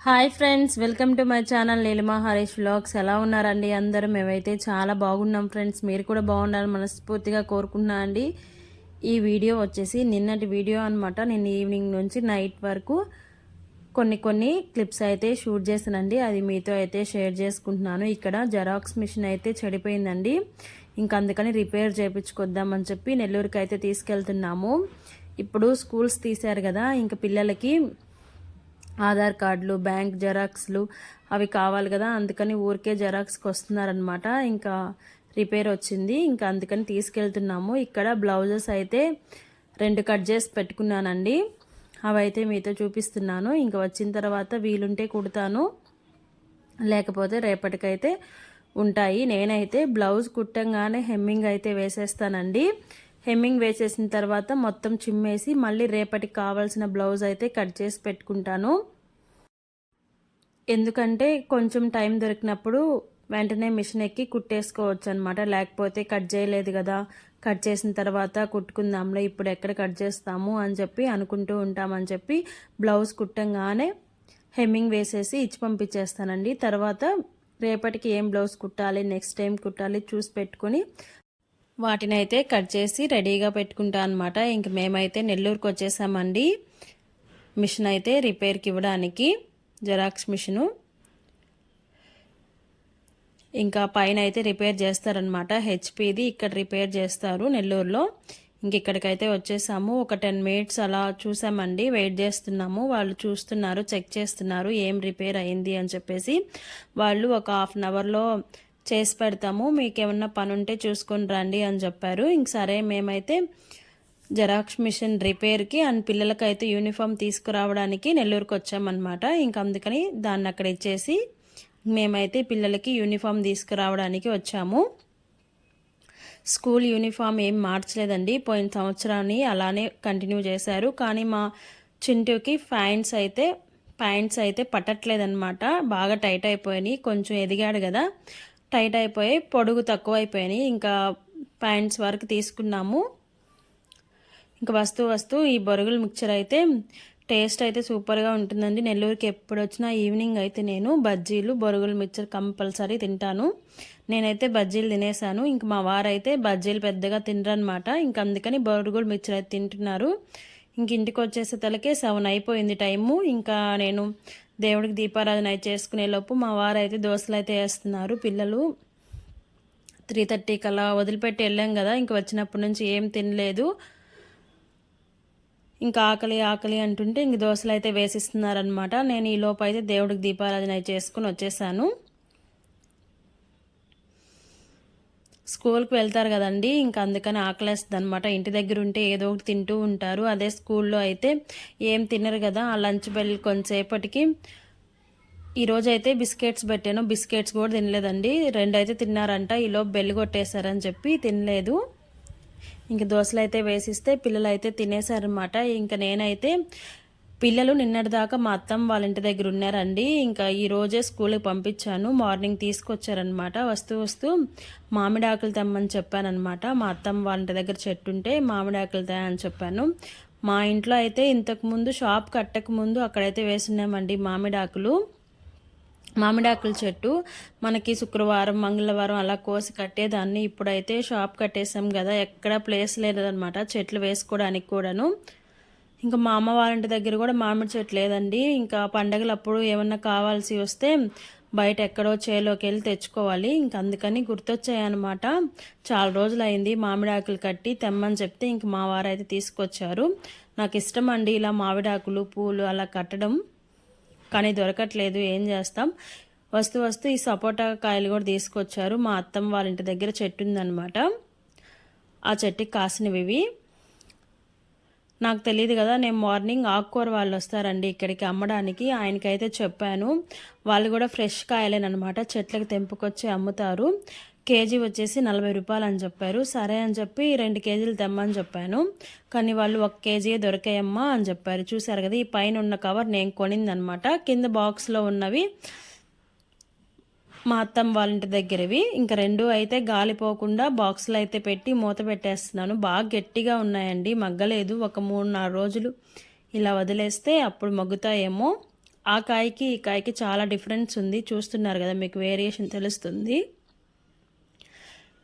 Hi friends, welcome to my channel Neelima Harish vlogs. ఎలా ఉన్నారండి అందరూ? మేమైతే చాలా బాగున్నాం ఫ్రెండ్స్. మీరు కూడా బాగుండాలని మనస్ఫూర్తిగా కోరుకుంటున్నా అండి. ఈ వీడియో వచ్చేసి నిన్నటి వీడియో అనమాట. నిన్న ఈవినింగ్ నుంచి నైట్ వరకు కొన్ని క్లిప్స్ అయితే షూట్ చేశానండి. అది మీతో అయితే షేర్ చేసుకుంటున్నాను. ఇక్కడ జెరాక్స్ మిషన్ అయితే చెడిపోయిందండి. ఇంకా అందుకని రిపేర్ చేయించుకొద్దామని చెప్పి నెల్లూరుకి అయితే తీసుకెళ్తున్నాము. ఇప్పుడు స్కూల్స్ తీశారు కదా, ఇంకా పిల్లలకి ఆధార్ కార్డులు, బ్యాంక్ జెరాక్స్లు అవి కావాలి కదా, అందుకని ఊరికే జెరాక్స్కి వస్తున్నారనమాట. ఇంకా రిపేర్ వచ్చింది, ఇంకా అందుకని తీసుకెళ్తున్నాము. ఇక్కడ బ్లౌజెస్ అయితే 2 కట్ చేసి పెట్టుకున్నానండి. అవైతే మీతో చూపిస్తున్నాను. ఇంకా వచ్చిన తర్వాత వీలుంటే కుడతాను, లేకపోతే రేపటికైతే ఉంటాయి. నేనైతే బ్లౌజ్ కుట్టంగానే హెమ్మింగ్ అయితే వేసేస్తానండి. హెమ్మింగ్ వేసేసిన తర్వాత మొత్తం చిమ్మేసి మళ్ళీ రేపటికి కావాల్సిన బ్లౌజ్ అయితే కట్ చేసి పెట్టుకుంటాను. ఎందుకంటే కొంచెం టైం దొరికినప్పుడు వెంటనే మిషన్ ఎక్కి కుట్టేసుకోవచ్చు అనమాట. లేకపోతే కట్ చేయలేదు కదా, కట్ చేసిన తర్వాత కుట్టుకుందాంలే, ఇప్పుడు ఎక్కడ కట్ చేస్తాము అని చెప్పి అనుకుంటూ ఉంటామని చెప్పి బ్లౌజ్ కుట్టంగానే హెమ్మింగ్ వేసేసి ఇచ్చి పంపించేస్తానండి. తర్వాత రేపటికి ఏం బ్లౌజ్ కుట్టాలి, నెక్స్ట్ టైం కుట్టాలి చూసి పెట్టుకొని వాటిని అయితే కట్ చేసి రెడీగా పెట్టుకుంటా అనమాట. ఇంక మేమైతే నెల్లూరుకి వచ్చేసామండి. మిషన్ అయితే రిపేర్కి ఇవ్వడానికి, జెరాక్స్ మిషను. ఇంకా పైన అయితే రిపేర్ చేస్తారనమాట. హెచ్పిది ఇక్కడ రిపేర్ చేస్తారు నెల్లూరులో. ఇంక ఇక్కడికైతే వచ్చేసాము. ఒక 10 మినిట్స్ అలా చూసామండి, వెయిట్ చేస్తున్నాము. వాళ్ళు చూస్తున్నారు, చెక్ చేస్తున్నారు ఏం రిపేర్ అయింది అని చెప్పేసి. వాళ్ళు ఒక 1/2 అవర్లో చేసి పెడతాము, మీకేమన్నా పని ఉంటే చూసుకొని రండి అని చెప్పారు. ఇంక సరే మేమైతే జెరాక్స్ మిషన్ రిపేర్కి అండ్ పిల్లలకైతే యూనిఫామ్ తీసుకురావడానికి నెల్లూరుకి వచ్చామన్నమాట. ఇంక అందుకని దాన్ని అక్కడ ఇచ్చేసి మేమైతే పిల్లలకి యూనిఫామ్ తీసుకురావడానికి వచ్చాము. స్కూల్ యూనిఫామ్ ఏం మార్చలేదండి, పోయిన సంవత్సరాన్ని అలానే కంటిన్యూ చేశారు. కానీ మా చింటూకి ప్యాంట్స్ అయితే పట్టట్లేదన్నమాట. బాగా టైట్ అయిపోయినాయి, కొంచెం ఎదిగాడు కదా, టైట్ అయిపోయి పొడుగు తక్కువ అయిపోయినాయి. ఇంకా ప్యాంట్స్ వరకు తీసుకున్నాము. ఇంకా వస్తూ ఈ బొరుగుల మిక్చర్ అయితే టేస్ట్ అయితే సూపర్గా ఉంటుందండి. నెల్లూరుకి ఎప్పుడు వచ్చినా ఈవినింగ్ అయితే నేను బజ్జీలు, బొరుగుల మిక్చర్ కంపల్సరీ తింటాను. నేనైతే బజ్జీలు తినేసాను. ఇంక మా వారైతే బజ్జీలు పెద్దగా తినరనమాట. ఇంక అందుకని బొరుగుల మిక్చర్ అయితే తింటున్నారు. ఇంక ఇంటికి వచ్చేసే తలకే 7 అయిపోయింది టైము. ఇంకా నేను దేవుడికి దీపారాధన అయితే చేసుకునే లోపు మా వారైతే దోశలు అయితే వేస్తున్నారు. పిల్లలు 3:30 అలా వదిలిపెట్టి వెళ్ళాం కదా, ఇంక వచ్చినప్పటి నుంచి ఏం తినలేదు. ఇంకా ఆకలి అంటుంటే ఇంక దోశలు అయితే వేసిస్తున్నారనమాట. నేను ఈ లోపు అయితే దేవుడికి దీపారాధన చేసుకుని వచ్చేసాను. స్కూల్కి వెళ్తారు కదండి, ఇంకా అందుకని ఆకలేస్తుంది అనమాట. ఇంటి దగ్గర ఉంటే ఏదో ఒకటి తింటూ ఉంటారు. అదే స్కూల్లో అయితే ఏం తినరు కదా. ఆ లంచ్ బెల్ కొంతసేపటికి ఈరోజు అయితే బిస్కెట్స్ పెట్టాను, బిస్కెట్స్ కూడా తినలేదండి. 2 అయితే తిన్నారంట, ఈలోపు బెల్ కొట్టేశారని చెప్పి తినలేదు. ఇంక దోశలు అయితే వేసిస్తే పిల్లలు అయితే తినేశారనమాట. ఇంకా నేనైతే పిల్లలు నిన్నటిదాకా మా అత్తమ్మ వాళ్ళ ఇంటి దగ్గర ఉన్నారండి. ఇంకా ఈరోజే స్కూల్కి పంపించాను. మార్నింగ్ తీసుకొచ్చారనమాట. వస్తూ మామిడాకులు తెమ్మని చెప్పానమాట. మా అత్తమ్మ వాళ్ళ ఇంటి దగ్గర చెట్టు ఉంటే మామిడాకులు తే అని చెప్పాను. మా ఇంట్లో అయితే ఇంతకుముందు షాప్ కట్టకముందు అక్కడైతే వేసున్నామండి మామిడాకుల చెట్టు. మనకి శుక్రవారం, మంగళవారం అలా కోసి కట్టేదాన్ని. ఇప్పుడైతే షాప్ కట్టేసాం కదా, ఎక్కడ ప్లేస్ లేదనమాట చెట్లు వేసుకోవడానికి కూడాను. ఇంకా మా అమ్మ వాళ్ళ ఇంటి దగ్గర కూడా మామిడి చెట్టు లేదండి. ఇంకా పండగలప్పుడు ఏమన్నా కావాల్సి వస్తే బయట ఎక్కడో చేలోకి వెళ్ళి తెచ్చుకోవాలి. ఇంక అందుకని గుర్తొచ్చాయన్నమాట. చాలా రోజులు అయింది మామిడాకులు కట్టి తెమ్మని చెప్తే ఇంక మా వారైతే తీసుకొచ్చారు. నాకు ఇష్టం అండి ఇలా మామిడాకులు, పూలు అలా కట్టడం, కానీ దొరకట్లేదు, ఏం చేస్తాం. వస్తూ ఈ సపోటా కాయలు కూడా తీసుకొచ్చారు. మా అత్తమ్మ వాళ్ళ ఇంటి దగ్గర చెట్టు ఉందన్నమాట. ఆ చెట్టుకి కాసినవి. నాకు తెలియదు కదా, నేను మార్నింగ్ ఆకుకూర వాళ్ళు వస్తారండి ఇక్కడికి అమ్మడానికి, ఆయనకైతే చెప్పాను. వాళ్ళు కూడా ఫ్రెష్ కాయలేనమాట, చెట్లకు తెంపుకొచ్చి అమ్ముతారు. కేజీ వచ్చేసి 40 రూపాయలు అని చెప్పారు. సరే అని చెప్పి 2 కేజీలు తెమ్మని చెప్పాను. కానీ వాళ్ళు 1 కేజీ దొరికాయమ్మా అని చెప్పారు. చూసారు కదా, ఈ పైన ఉన్న కవర్ నేను కొనిందనమాట. కింద బాక్స్లో ఉన్నవి మా అత్తమ్మ వాళ్ళ ఇంటి దగ్గరవి. ఇంకా 2 అయితే గాలిపోకుండా బాక్స్లో అయితే పెట్టి మూత పెట్టేస్తున్నాను. బాగా గట్టిగా ఉన్నాయండి, మగ్గలేదు. ఒక 3-4 రోజులు ఇలా వదిలేస్తే అప్పుడు మగ్గుతాయేమో. ఆ కాయకి ఈ కాయకి చాలా డిఫరెన్స్ ఉంది. చూస్తున్నారు కదా, మీకు వేరియేషన్ తెలుస్తుంది.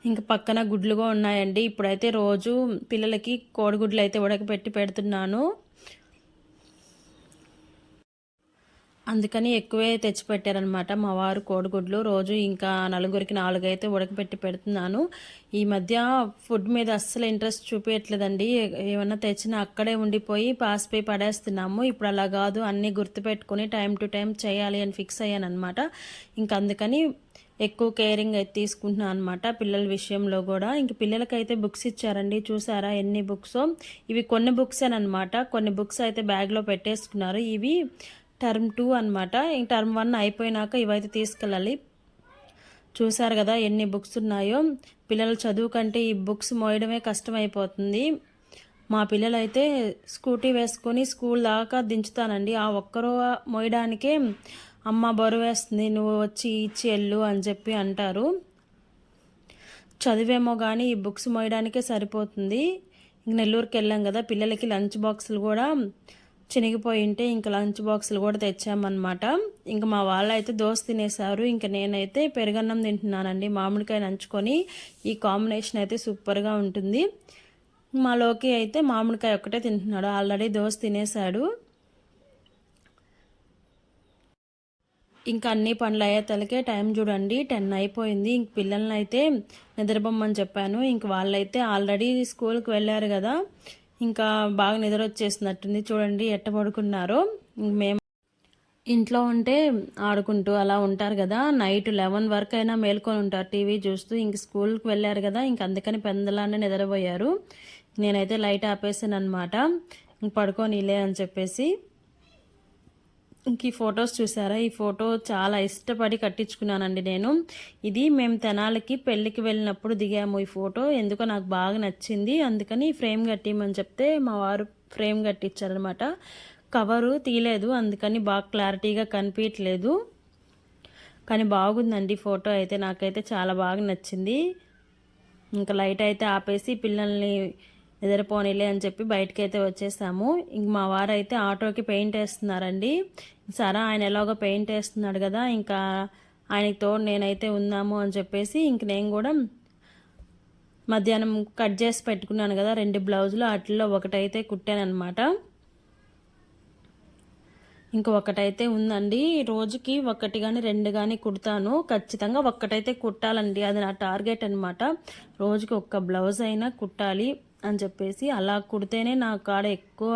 ఇంక పక్కన గుడ్లు కూడా ఉన్నాయండి. ఇప్పుడైతే రోజు పిల్లలకి కోడిగుడ్లు అయితే ఉడకబెట్టి పెడుతున్నాను. అందుకని ఎక్కువే తెచ్చిపెట్టారనమాట మా వారు కోడిగుడ్లు. రోజు ఇంకా నలుగురికి 4 అయితే ఉడకబెట్టి పెడుతున్నాను. ఈ మధ్య ఫుడ్ మీద అస్సలు ఇంట్రెస్ట్ చూపించట్లేదండి. ఏమన్నా తెచ్చినా అక్కడే ఉండిపోయి పాసిపోయి పడేస్తున్నాము. ఇప్పుడు అలా కాదు, అన్నీ గుర్తుపెట్టుకుని టైం టు టైం చేయాలి అని ఫిక్స్ అయ్యానమాట. ఇంక అందుకని ఎక్కువ కేరింగ్ అయితే తీసుకుంటున్నాను అనమాట పిల్లల విషయంలో కూడా. ఇంక పిల్లలకైతే బుక్స్ ఇచ్చారండి. చూసారా ఎన్ని బుక్స్. ఇవి కొన్ని బుక్సేనమాట. కొన్ని బుక్స్ అయితే బ్యాగ్లో పెట్టేసుకున్నారు. ఇవి టర్మ్ 2 అనమాట. టర్మ్ 1 అయిపోయినాక ఇవైతే తీసుకెళ్ళాలి. చూసారు కదా ఎన్ని బుక్స్ ఉన్నాయో. పిల్లల చదువు కంటే ఈ బుక్స్ మోయడమే కష్టమైపోతుంది. మా పిల్లలైతే స్కూటీ వేసుకొని స్కూల్ దాకా దించుతానండి. ఆ ఒక్కరో మోయడానికే అమ్మ బరువు వేస్తుంది, నువ్వు వచ్చి ఇచ్చి వెళ్ళు అని చెప్పి అంటారు. చదివేమో కానీ ఈ బుక్స్ మోయడానికే సరిపోతుంది. ఇంక నెల్లూరుకి వెళ్ళాం కదా, పిల్లలకి లంచ్ బాక్సులు కూడా చినిగిపోయి ఉంటే ఇంకా లంచ్ బాక్సులు కూడా తెచ్చామన్నమాట. ఇంకా మా వాళ్ళు అయితే దోశ తినేశారు. ఇంకా నేనైతే పెరుగన్నం తింటున్నానండి, మామిడికాయ నంచుకొని. ఈ కాంబినేషన్ అయితే సూపర్గా ఉంటుంది. మా లోకి అయితే మామిడికాయ ఒక్కటే తింటున్నాడు, ఆల్రెడీ దోశ తినేశాడు. ఇంకా అన్ని పనులు అయ్యే తలకే టైం చూడండి 10 అయిపోయింది. ఇంక పిల్లల్ని అయితే నిద్రపోమ్మని చెప్పాను. ఇంక వాళ్ళైతే ఆల్రెడీ స్కూల్కి వెళ్ళారు కదా, ఇంకా బాగా నిద్ర వచ్చేసినట్టుంది. చూడండి ఎట్ట పడుకున్నారో. మేము ఇంట్లో ఉంటే ఆడుకుంటూ అలా ఉంటారు కదా, నైట్ 11 వరకు అయినా మేల్కొని ఉంటారు టీవీ చూస్తూ. ఇంక స్కూల్కి వెళ్ళారు కదా, ఇంక అందుకని పెందలానే నిద్రపోయారు. నేనైతే లైట్ ఆపేసాను అనమాట, ఇంక పడుకోనిలే అని చెప్పేసి. ఇంక ఈ ఫొటోస్ చూసారా, ఈ ఫోటో చాలా ఇష్టపడి కట్టించుకున్నానండి నేను. ఇది మేము తెనాలికి పెళ్ళికి వెళ్ళినప్పుడు దిగాము ఈ ఫోటో. ఎందుకో నాకు బాగా నచ్చింది, అందుకని ఫ్రేమ్ కట్టిమని చెప్తే మా వారు ఫ్రేమ్ కట్టించారనమాట. కవరు తీయలేదు, అందుకని బాగా క్లారిటీగా కనిపించట్లేదు. కానీ బాగుందండి ఫోటో అయితే, నాకైతే చాలా బాగా నచ్చింది. ఇంకా లైట్ అయితే ఆపేసి పిల్లల్ని నిద్రపోనీలే అని చెప్పి బయటకి అయితే వచ్చేసాము. ఇంక మా వారు అయితే ఆటోకి పెయింట్ వేస్తున్నారండి. సరే ఆయన ఎలాగో పెయింట్ వేస్తున్నాడు కదా, ఇంకా ఆయనకి తోడు నేనైతే ఉందాము అని చెప్పేసి ఇంక నేను కూడా మధ్యాహ్నం కట్ చేసి పెట్టుకున్నాను కదా 2 బ్లౌజులు, వాటిల్లో ఒకటైతే కుట్టానమాట. ఇంకా ఒకటైతే ఉందండి. రోజుకి 1 కానీ 2 కానీ కుడతాను. ఖచ్చితంగా ఒక్కటైతే కుట్టాలండి, అది నా టార్గెట్ అనమాట. రోజుకి 1 బ్లౌజ్ అయినా కుట్టాలి అని చెప్పేసి, అలా కుడితేనే నా కాడ ఎక్కువ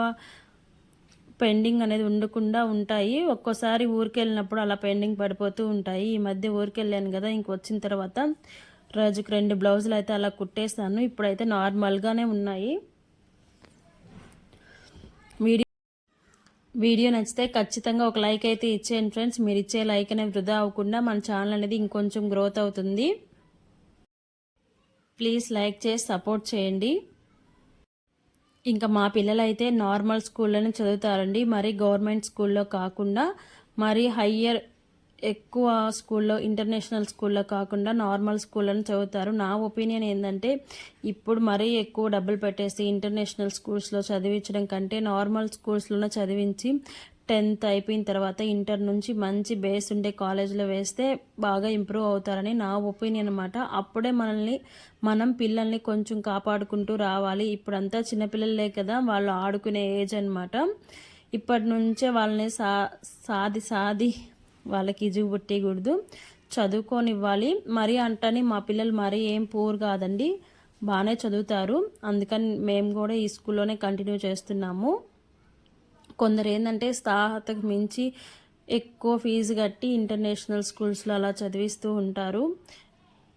పెండింగ్ అనేది ఉండకుండా ఉంటాయి. ఒక్కోసారి ఊరికి వెళ్ళినప్పుడు అలా పెండింగ్ పడిపోతూ ఉంటాయి. ఈ మధ్య ఊరికి వెళ్ళాను కదా, ఇంకొచ్చిన తర్వాత రోజుకి 2 బ్లౌజులు అయితే అలా కుట్టేస్తాను. ఇప్పుడైతే నార్మల్గానే ఉన్నాయి. వీడియో నచ్చితే ఖచ్చితంగా ఒక లైక్ అయితే ఇచ్చేయండి ఫ్రెండ్స్. మీరు ఇచ్చే లైక్ అనేది వృధా అవ్వకుండా మన ఛానల్ అనేది ఇంకొంచెం గ్రోత్ అవుతుంది. ప్లీజ్ లైక్ చేసి సపోర్ట్ చేయండి. ఇంకా మా పిల్లలైతే నార్మల్ స్కూల్లోనే చదువుతారండి, మరి గవర్నమెంట్ స్కూల్లో కాకుండా, మరి హయ్యర్ ఎక్కువ స్కూల్లో ఇంటర్నేషనల్ స్కూల్లో కాకుండా నార్మల్ స్కూల్లోనే చదువుతారు. నా ఒపీనియన్ ఏంటంటే, ఇప్పుడు మరీ ఎక్కువ డబ్బులు పెట్టేసి ఇంటర్నేషనల్ స్కూల్స్లో చదివించడం కంటే నార్మల్ స్కూల్స్లోనే చదివించి 10th అయిపోయిన తర్వాత ఇంటర్ నుంచి మంచి బేస్ ఉండే కాలేజ్లో వేస్తే బాగా ఇంప్రూవ్ అవుతారని నా ఒపీనియన్ అనమాట. అప్పుడే మనం పిల్లల్ని కొంచెం కాపాడుకుంటూ రావాలి. ఇప్పుడంతా చిన్నపిల్లలే కదా, వాళ్ళు ఆడుకునే ఏజ్ అనమాట. ఇప్పటి నుంచే వాళ్ళని సాది వాళ్ళకి ఇజుగు పుట్టకూడదు, చదువుకోనివ్వాలి. మరీ అంటని మా పిల్లలు మరీ ఏం పూర్ కాదండి, బాగానే చదువుతారు. అందుకని మేము కూడా ఈ స్కూల్లోనే కంటిన్యూ చేస్తున్నాము. కొందరు ఏంటంటే స్థాహతకు మించి ఎక్కువ ఫీజు కట్టి ఇంటర్నేషనల్ స్కూల్స్లో అలా చదివిస్తూ ఉంటారు.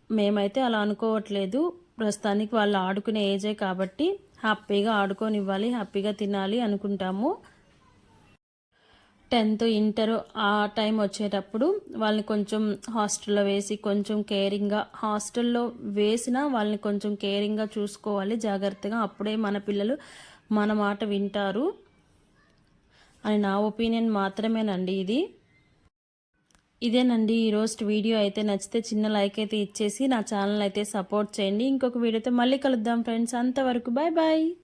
మేమైతే అలా అనుకోవట్లేదు. ప్రస్తుతానికి వాళ్ళు ఆడుకునే ఏజే కాబట్టి హ్యాపీగా ఆడుకోనివ్వాలి, హ్యాపీగా తినాలి అనుకుంటాము. 10th ఇంటర్ ఆ టైం వచ్చేటప్పుడు వాళ్ళని కొంచెం హాస్టల్లో వేసి కొంచెం కేరింగ్గా, హాస్టల్లో వేసినా వాళ్ళని కొంచెం కేరింగ్గా చూసుకోవాలి జాగ్రత్తగా. అప్పుడే మన పిల్లలు మన మాట వింటారు అని నా ఒపీనియన్ మాత్రమేనండి ఇది. ఇదేనండి ఈరోజు వీడియో. అయితే నచ్చితే చిన్న లైక్ అయితే ఇచ్చేసి నా ఛానల్ అయితే సపోర్ట్ చేయండి. ఇంకొక వీడియోతో మళ్ళీ కలుద్దాం ఫ్రెండ్స్. అంతవరకు బాయ్ బాయ్.